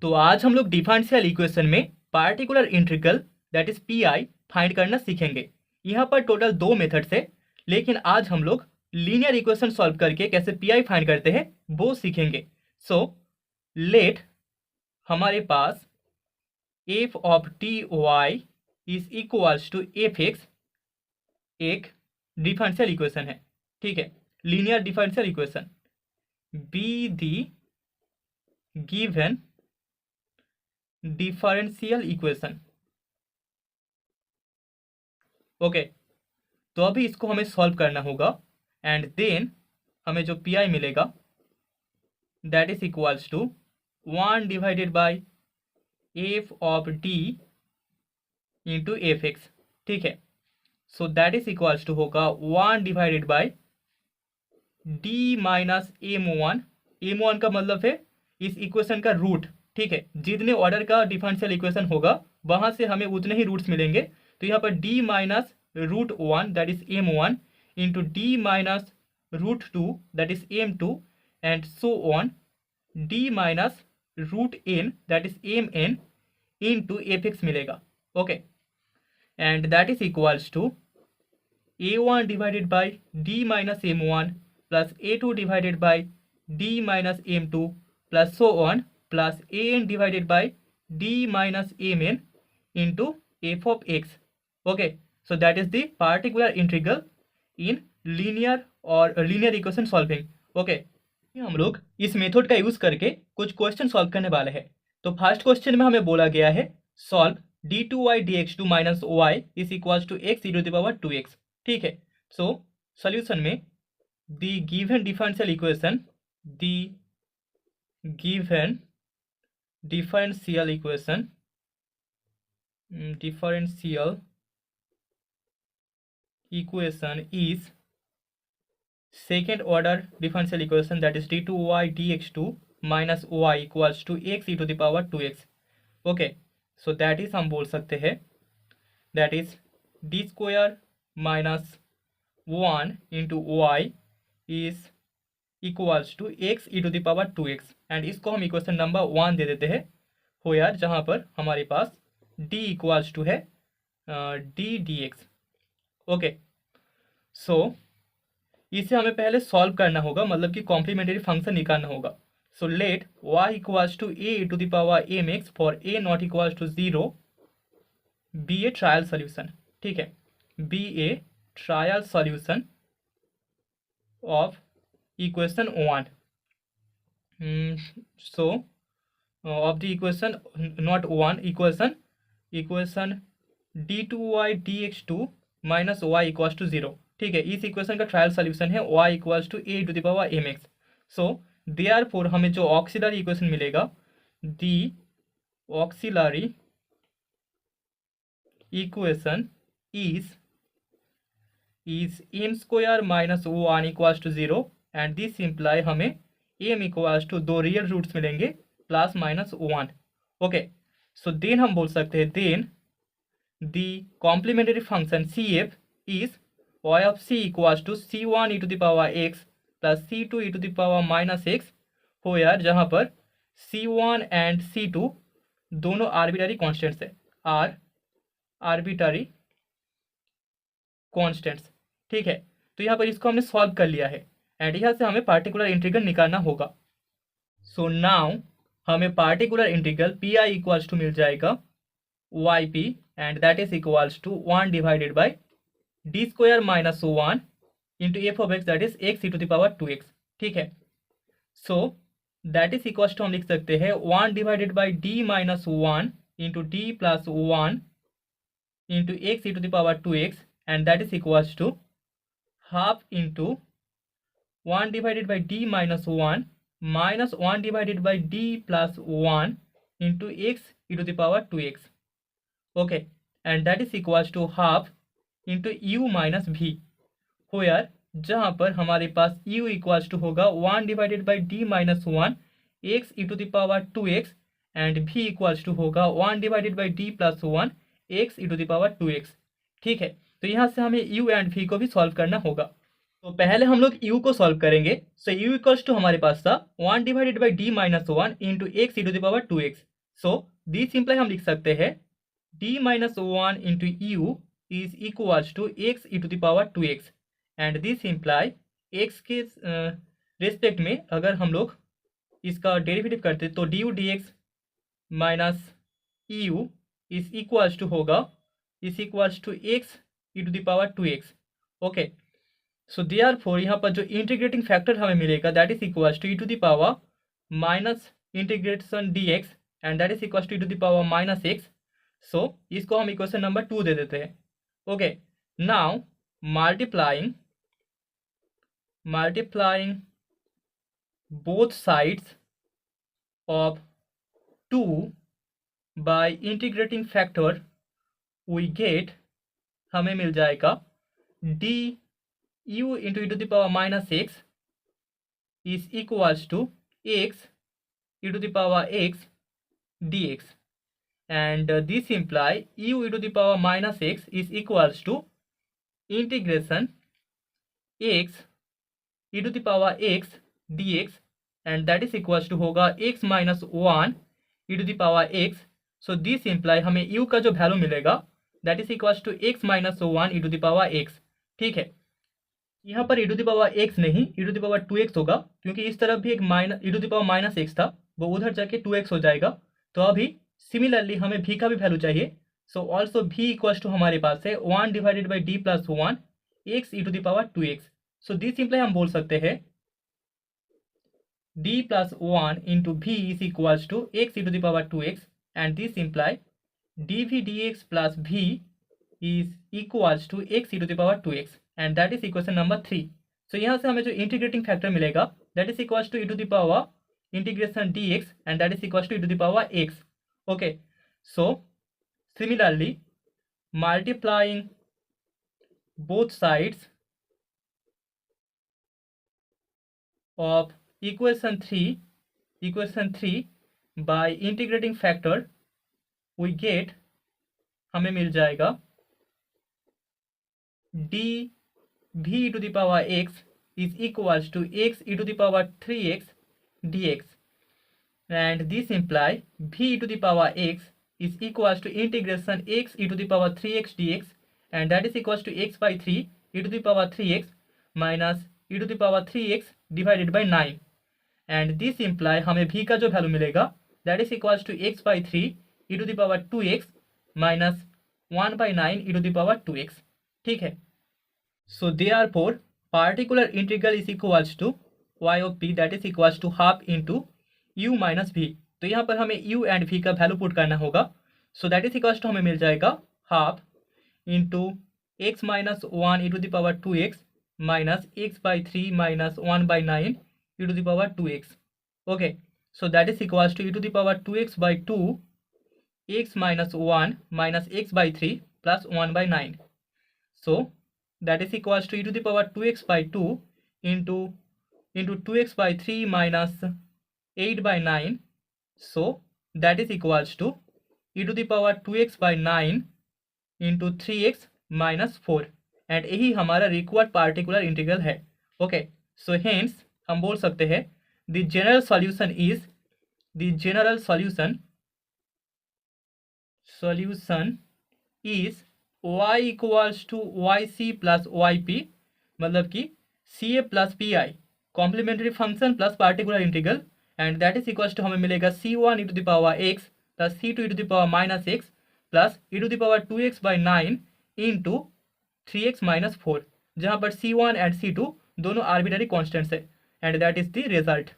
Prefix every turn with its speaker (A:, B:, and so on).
A: तो आज हम लोग डिफरेंशियल इक्वेशन में particular integral that is pi find करना सीखेंगे। यहाँ पर टोटल 2 मेथड्स है, लेकिन आज हम लोग लीनियर इक्वेशन सॉल्व करके कैसे पीआई फाइंड करते हैं वो सीखेंगे। सो लेट हमारे पास F of T Y is equals to F X एक डिफरेंशियल इक्वेशन है, ठीक है, linear differential equation. Be the given differential equation. Okay, तो अभी इसको हमें सॉल्व करना होगा एंड देन हमें जो पी आई मिलेगा that is equals to 1 divided by F of D into F X, ठीक है। So that is equals to होगा 1 divided by D minus M one का मतलब है इस इक्वेशन का रूट, ठीक है। जितने ऑर्डर का डिफरेंशियल इक्वेशन होगा वहां से हमें उतने ही रूट्स मिलेंगे। तो यहाँ पर D minus root 1 that is m1 into D minus root 2 that is m2 and so on D minus root n that is mn into F X मिलेगा। Okay, and that is equals to a1 divided by D minus m1 plus a2 divided by D minus m2 plus so on plus an divided by D minus mn into F of X. Okay, so that is the particular integral in linear और linear equation solving. Okay, हम लोग इस method का use करके कुछ question solve करने वाले हैं। तो फर्स्ट क्वेश्चन में हमें बोला गया है solve d2y dx2 minus Y is equals to X E to the power 2x, ठीक है। सो सॉल्यूशन में the given differential equation is second order differential equation that is d2y dx2 minus y equals to x e to the power 2x। Okay, so that is हम बोल सकते हैं that is D square minus 1 into Y is equals to X E to the power 2x and इसको हम equation number 1 दे देते हैं हो यार, जहाँ पर हमारे पास d इक्वल्स टू है डी डी एक्स। ओके, सो इसे हमें पहले सॉल्व करना होगा, मतलब कि कॉम्प्लीमेंट्री फंक्शन निकालना होगा। So let y equals to A to the power M X for A not equals to 0 be a trial solution, ठीक है, be a trial solution of equation 1। So of the equation not 1 equation d2y dx2 minus Y equals to 0, ठीक है। इस equation का trial solution है y equals to A to the power M X. So therefore हमें जो auxiliary equation मिलेगा the auxiliary equation is M square minus 1 equals to 0 and this imply हमें m equals to 2 real roots मिलेंगे plus minus 1। Okay, so then हम बोल सकते हैं then the complementary function cf is y of c equals to c1 e to the power x plus c2 e to the power minus x हो यार, जहाँ पर c1 and c2 दोनों arbitrary constants है, आर्बिटरी कॉन्स्टेंट्स, ठीक है। तो यहाँ पर इसको हमने सॉल्व कर लिया है एंड यहाँ से हमें पार्टिकुलर इंटीग्रल निकालना होगा। सो नाउ हमें particular integral P I equals to मिल जाएगा Y P and that is equals to 1 divided by D square minus 1 into F of X that is X E to the power 2x, ठीक है। So that is equals to हम लिख सकते हैं 1 divided by D minus 1 into D plus 1 into X E to the power 2x and that is equals to half into 1 divided by D minus 1 minus 1 divided by D plus 1 into X E to the power 2x। Okay, and that is equals to half into U minus भी हो यार, जहाँ पर हमारे पास u equals to होगा 1 divided by D minus 1 X E to the power 2x and v equals to होगा 1 divided by D plus 1 X E to the power 2x, ठीक है। तो यहाँ से हमें u एंड v को भी सॉल्व करना होगा। तो पहले हम लोग u को सॉल्व करेंगे। सो u इक्वल्स टू हमारे पास था 1 divided by d minus 1 into X E to the power 2x। So this simply हम लिख सकते हैं d minus 1 into u is equals to X E to the power 2x and this imply x के respect में अगर हम लोग इसका डेरिवेटिव करते तो D U D X minus E U is equals to होगा is equals to X E to the power 2x। Okay, so therefore यहाँ पर जो इंटीग्रेटिंग फैक्टर हमें मिलेगा that is equals to E to the power minus integration D X and that is equals to E to the power minus X. So इसको हम equation number 2 दे देते हैं। Okay, now multiplying both sides of 2 by integrating factor we get हमें मिल जाएगा D U into E to the power minus X is equals to X E to the power X D X and this imply U E to the power minus X is equals to integration X E to the power X D X and that is equals to होगा x minus 1 E to the power x। So this imply हमें u का जो value मिलेगा that is equals to x minus 1 E to the power x। ठीक है, यहाँ पर E to the power x नहीं ई टू द पावर 2x होगा क्योंकि इस तरफ भी एक minus E to the power minus x था, वो उधर जाके 2x हो जाएगा। तो अभी सिमिलरली हमें v का भी वैल्यू चाहिए। So also v equals to हमारे पास है 1 divided by d plus 1 x E to the power 2x। So this imply हम बोल सकते हैं d plus 1 into v is equals to x e to the power 2x and this imply dv dx plus v is equals to x e to the power 2x and that is equation number 3। so यहाँ से हमें जो integrating factor मिलेगा that is equals to e to the power integration dx and that is equals to e to the power x। okay, so similarly multiplying both sides of equation 3 by integrating factor we get हमें मिल जाएगा d v to the power x is equals to x e to the power 3x dx and this imply v to the power x is equals to integration x e to the power 3x dx and that is equals to x by 3 e to the power 3x minus e to the power 3x divided by 9 and this imply हमें v का जो value मिलेगा that is equals to x by 3 E to the power 2x minus 1 by 9 E to the power 2x। ठीक है, so therefore particular integral is equals to y of p that is equals to half into u minus v। तो यहाँ पर हमें u and v का value put करना होगा। So that is equals to हमें मिल जाएगा half into x minus 1 E to the power 2x minus x by 3 minus 1 by 9 e to the power 2x। okay, so that is equals to e to the power 2x by 2 x minus 1 minus x by 3 plus 1 by 9। so that is equals to e to the power 2x by 2 into 2x by 3 minus 8 by 9। so that is equals to e to the power 2x by 9 into 3x minus 4 and यही हमारा required particular integral है। Okay, so hence हम बोल सकते हैं the general solution is y equals to Y C plus Y P, मतलब कि C A plus P I complementary function plus particular integral and that is equals to हमें मिलेगा C one E to the power X plus C two E to the power minus X plus E to the power 2x by 9 into 3x minus 4, जहाँ पर C1 and C2 दोनों arbitrary constants है and that is the result.